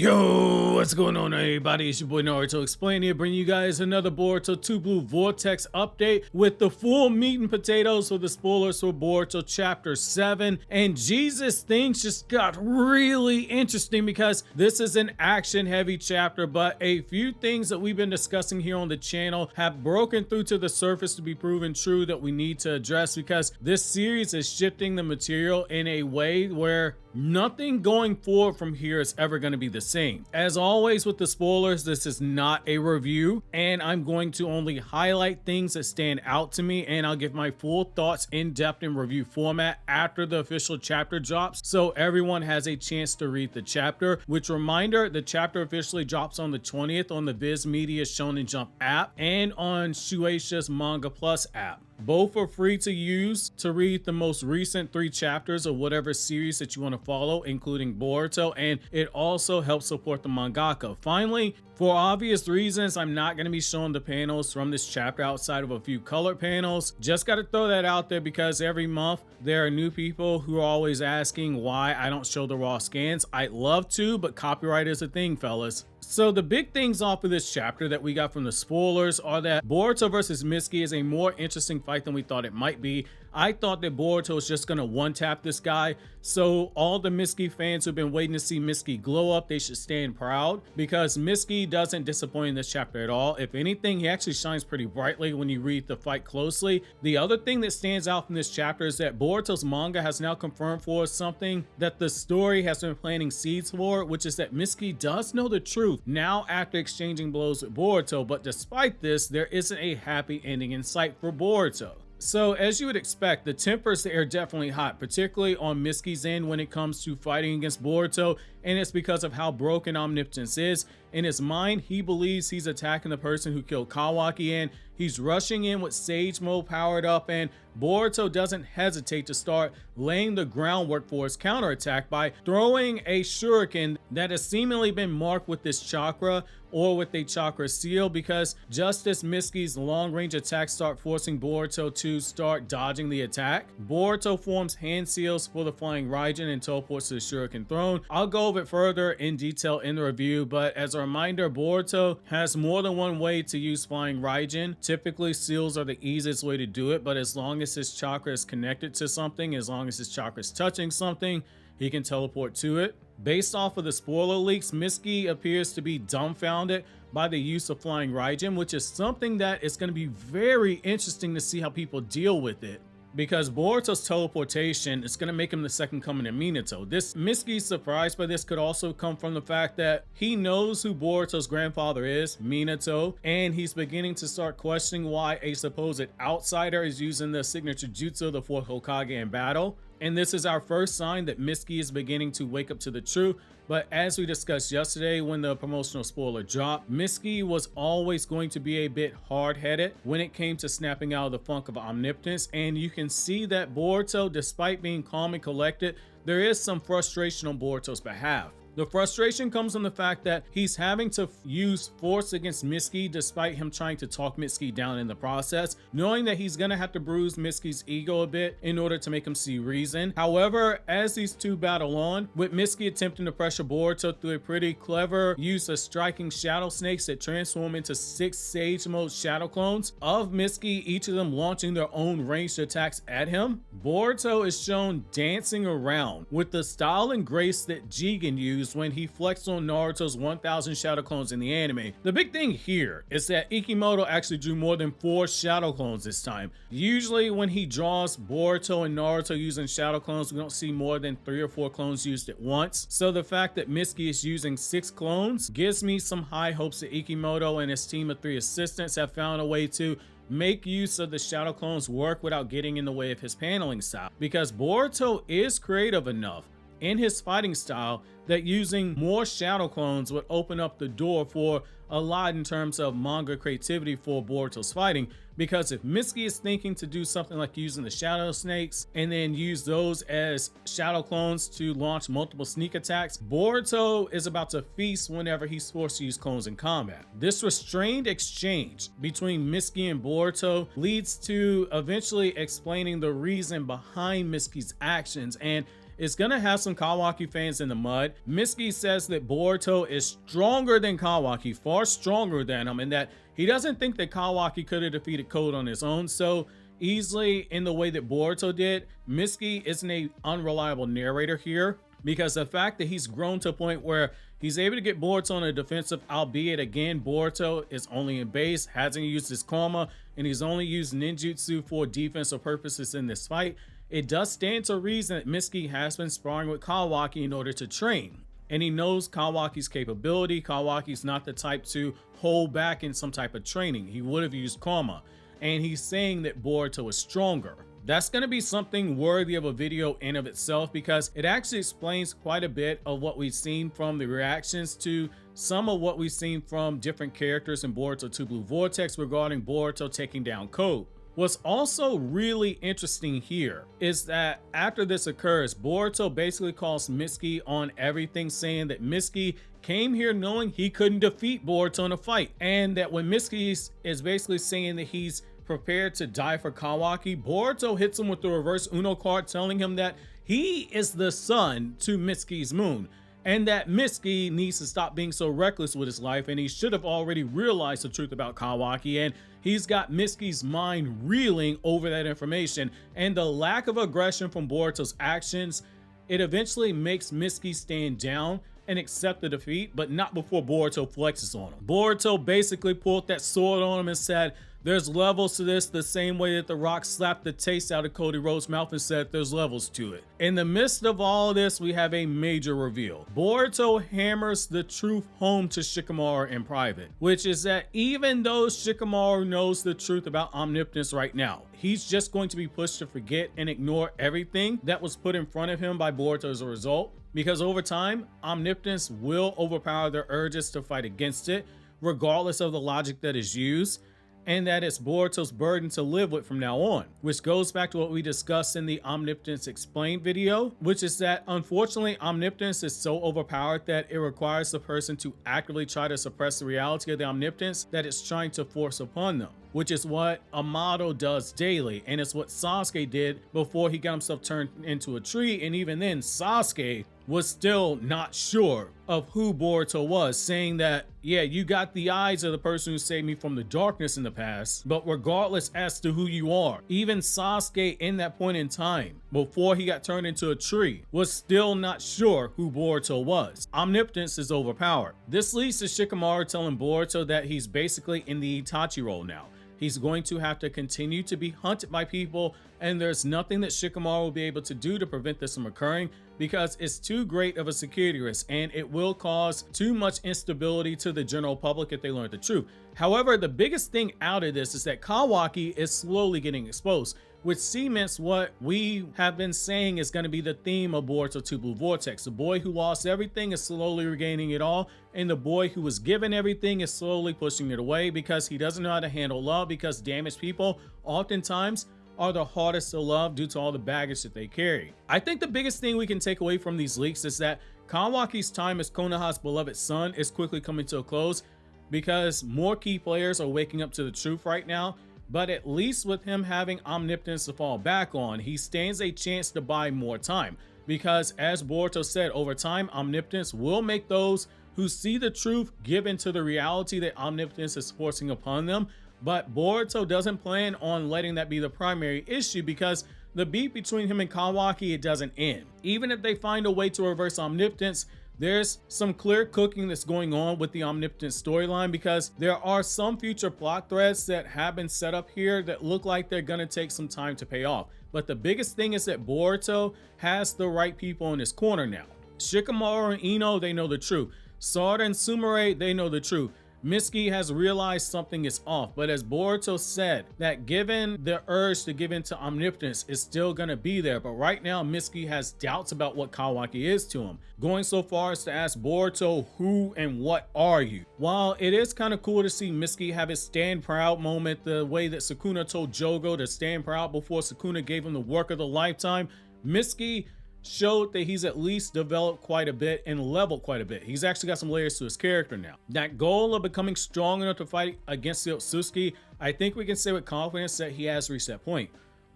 Yo, what's going on everybody? It's your boy Naruto Explain here, bringing you guys another Boruto 2 Blue Vortex update with the full meat and potatoes for the spoilers for Boruto Chapter 7. And Jesus, things just got really interesting because this is an action heavy chapter, but a few things that we've been discussing here on the channel have broken through to the surface to be proven true that we need to address, because this series is shifting the material in a way where nothing going forward from here is ever going to be the same. As always with the spoilers, this is not a review, and I'm going to only highlight things that stand out to me, and I'll give my full thoughts in depth in review format after the official chapter drops, so everyone has a chance to read the chapter. Which, reminder, the chapter officially drops on the 20th on the Viz Media Shonen Jump app and on Shueisha's Manga Plus app. Both are free to use to read the most recent 3 chapters of whatever series that you want to follow, including Boruto, and it also helps support the mangaka. Finally, for obvious reasons, I'm not going to be showing the panels from this chapter outside of a few colored panels. Just got to throw that out there because every month there are new people who are always asking why I don't show the raw scans. I'd love to, but copyright is a thing, fellas. So the big things off of this chapter that we got from the spoilers are that Boruto versus Mitsuki is a more interesting fight than we thought it might be. I thought that Boruto was just gonna one-tap this guy, so all the Mitsuki fans who've been waiting to see Mitsuki glow up, they should stand proud, because Mitsuki doesn't disappoint in this chapter at all. If anything, he actually shines pretty brightly when you read the fight closely. The other thing that stands out from this chapter is that Boruto's manga has now confirmed for us something that the story has been planting seeds for, which is that Mitsuki does know the truth now after exchanging blows with Boruto, but despite this, there isn't a happy ending in sight for Boruto. So as you would expect, the tempers there are definitely hot, particularly on Mitsuki's end when it comes to fighting against Boruto, and it's because of how broken Omnipotence is. In his mind, he believes he's attacking the person who killed Kawaki, and he's rushing in with Sage Mode powered up, and Boruto doesn't hesitate to start laying the groundwork for his counterattack by throwing a shuriken that has seemingly been marked with this chakra or with a chakra seal, because just as Mitsuki's long-range attacks start forcing Boruto to start dodging the attack, Boruto forms hand seals for the flying Raijin and teleports to the shuriken throne. I'll go over it further in detail in the review, but as a reminder, Boruto has more than one way to use flying Raijin. Typically, seals are the easiest way to do it, but as long as his chakra is connected to something, as long as his chakra is touching something, he can teleport to it. Based off of the spoiler leaks, Mitsuki appears to be dumbfounded by the use of flying Raijin, which is something that is going to be very interesting to see how people deal with it, because Boruto's teleportation is going to make him the second coming of Minato. This Mitsuki's surprise by this could also come from the fact that he knows who Boruto's grandfather is, Minato, and he's beginning to start questioning why a supposed outsider is using the signature jutsu of the 4th Hokage in battle. And this is our first sign that Mitsuki is beginning to wake up to the truth. But as we discussed yesterday when the promotional spoiler dropped, Mitsuki was always going to be a bit hard-headed when it came to snapping out of the funk of Omnipotence, and you can see that Boruto, despite being calm and collected, there is some frustration on Boruto's behalf. The frustration comes from the fact that he's having to use force against Mitsuki despite him trying to talk Mitsuki down in the process, knowing that he's gonna have to bruise Mitsuki's ego a bit in order to make him see reason. However, as these two battle on, with Mitsuki attempting to pressure Boruto through a pretty clever use of striking shadow snakes that transform into 6 Sage Mode shadow clones of Mitsuki, each of them launching their own ranged attacks at him, Boruto is shown dancing around with the style and grace that Jigen used when he flexed on Naruto's 1000 shadow clones in the anime. The big thing here is that Ikimoto actually drew more than 4 shadow clones this time. Usually when he draws Boruto and Naruto using shadow clones, we don't see more than 3 or 4 clones used at once. So the fact that Mitsuki is using 6 clones gives me some high hopes that Ikimoto and his team of 3 assistants have found a way to make use of the shadow clones work without getting in the way of his paneling style, because Boruto is creative enough in his fighting style that using more shadow clones would open up the door for a lot in terms of manga creativity for Boruto's fighting. Because if Mitsuki is thinking to do something like using the shadow snakes and then use those as shadow clones to launch multiple sneak attacks, Boruto is about to feast whenever he's forced to use clones in combat. This restrained exchange between Mitsuki and Boruto leads to eventually explaining the reason behind Mitsuki's actions, and is gonna have some Kawaki fans in the mud. Mitsuki says that Boruto is stronger than Kawaki, far stronger than him, and that he doesn't think that Kawaki could have defeated Code on his own so easily in the way that Boruto did. Mitsuki isn't an unreliable narrator here, because the fact that he's grown to a point where he's able to get Boruto on a defensive, albeit again, Boruto is only in base, hasn't used his karma, and he's only used ninjutsu for defensive purposes in this fight. It does stand to reason that Mitsuki has been sparring with Kawaki in order to train. And he knows Kawaki's capability. Kawaki's not the type to hold back in some type of training. He would have used karma. And he's saying that Boruto is stronger. That's going to be something worthy of a video in of itself, because it actually explains quite a bit of what we've seen from the reactions to some of what we've seen from different characters in Boruto 2 Blue Vortex regarding Boruto taking down Code. What's also really interesting here is that after this occurs, Boruto basically calls Mitsuki on everything, saying that Mitsuki came here knowing he couldn't defeat Boruto in a fight, and that when Mitsuki is basically saying that he's prepared to die for Kawaki, Boruto hits him with the reverse Uno card, telling him that he is the sun to Mitsuki's moon, and that Mitsuki needs to stop being so reckless with his life, and he should have already realized the truth about Kawaki. And he's got Mitsuki's mind reeling over that information, and the lack of aggression from Boruto's actions, it eventually makes Mitsuki stand down and accept the defeat, but not before Boruto flexes on him. Boruto basically pulled that sword on him and said, there's levels to this, the same way that the Rock slapped the taste out of Cody Rhodes' mouth and said there's levels to it. In the midst of all of this, we have a major reveal. Boruto hammers the truth home to Shikamaru in private, which is that even though Shikamaru knows the truth about Omnipotence right now, he's just going to be pushed to forget and ignore everything that was put in front of him by Boruto as a result, because over time, Omnipotence will overpower their urges to fight against it, regardless of the logic that is used, and that it's Boruto's burden to live with from now on, which goes back to what we discussed in the Omnipotence Explained video, which is that unfortunately Omnipotence is so overpowered that it requires the person to actively try to suppress the reality of the Omnipotence that it's trying to force upon them, which is what Amato does daily, and it's what Sasuke did before he got himself turned into a tree. And even then, Sasuke was still not sure of who Boruto was, saying that, yeah, you got the eyes of the person who saved me from the darkness in the past, but regardless as to who you are, even Sasuke in that point in time, before he got turned into a tree, was still not sure who Boruto was. Omnipotence is overpowered. This leads to Shikamaru telling Boruto that he's basically in the Itachi role now. He's going to have to continue to be hunted by people, and there's nothing that Shikamaru will be able to do to prevent this from occurring, because it's too great of a security risk, and it will cause too much instability to the general public if they learn the truth. However, the biggest thing out of this is that Kawaki is slowly getting exposed, which cements what we have been saying is going to be the theme of Boruto 2 Blue Vortex. The boy who lost everything is slowly regaining it all, and the boy who was given everything is slowly pushing it away because he doesn't know how to handle love, because damaged people oftentimes are the hardest to love due to all the baggage that they carry. I think the biggest thing we can take away from these leaks is that Kawaki's time as Konoha's beloved son is quickly coming to a close, because more key players are waking up to the truth right now. But at least with him having Omnipotence to fall back on, he stands a chance to buy more time, because as Boruto said, over time Omnipotence will make those who see the truth give into the reality that Omnipotence is forcing upon them. But Boruto doesn't plan on letting that be the primary issue, because the beef between him and Kawaki, it doesn't end. Even if they find a way to reverse Omnipotence, there's some clear cooking that's going on with the Omnipotence storyline, because there are some future plot threads that have been set up here that look like they're going to take some time to pay off. But the biggest thing is that Boruto has the right people in his corner now. Shikamaru and Ino, they know the truth. Sarada and Sumire, they know the truth. Mitsuki has realized something is off, but as Boruto said, that given the urge to give in to Omnipotence is still going to be there. But right now, Mitsuki has doubts about what Kawaki is to him, going so far as to ask Boruto, who and what are you? While it is kind of cool to see Mitsuki have his stand proud moment, the way that Sukuna told Jogo to stand proud before Sukuna gave him the work of the lifetime, Mitsuki showed that he's at least developed quite a bit and leveled quite a bit. He's actually got some layers to his character now. That goal of becoming strong enough to fight against the Otsutsuki, I think we can say with confidence that he has reached that point.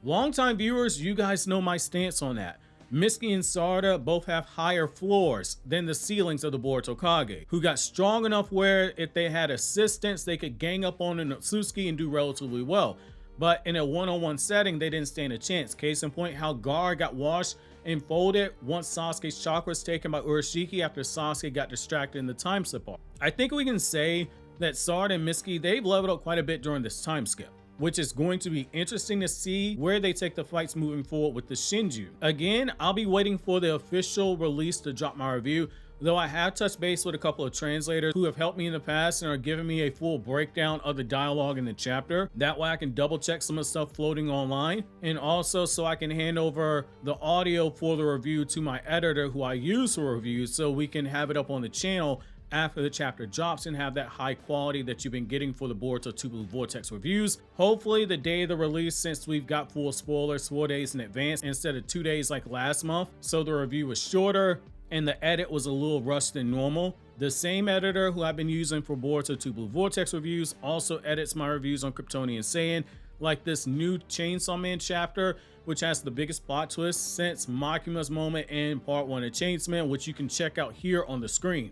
Longtime viewers, you guys know my stance on that. Mitsuki and Sarada both have higher floors than the ceilings of the Boruto Kage, who got strong enough where if they had assistance, they could gang up on an Otsutsuki and do relatively well. But in a one-on-one setting, they didn't stand a chance. Case in point, how Gar got washed and folded once Sasuke's chakra was taken by Urashiki after Sasuke got distracted in the time slip arc. I think we can say that Sarada and Mitsuki, they've leveled up quite a bit during this time skip, which is going to be interesting to see where they take the fights moving forward with the Shinju. Again, I'll be waiting for the official release to drop my review, though I have touched base with a couple of translators who have helped me in the past and are giving me a full breakdown of the dialogue in the chapter. That way I can double check some of the stuff floating online, and also so I can hand over the audio for the review to my editor who I use for reviews, so we can have it up on the channel after the chapter drops and have that high quality that you've been getting for the Boruto 2 Blue Vortex reviews. Hopefully the day of the release, since we've got full spoilers 4 days in advance instead of 2 days like last month, so the review was shorter and the edit was a little rushed than normal. The same editor who I've been using for Boruto 2 Blue Vortex reviews also edits my reviews on KRYPTONIAN SAIYAN, like this new Chainsaw Man chapter, which has the biggest plot twist since Makima's moment in part 1 of Chainsaw Man, which you can check out here on the screen.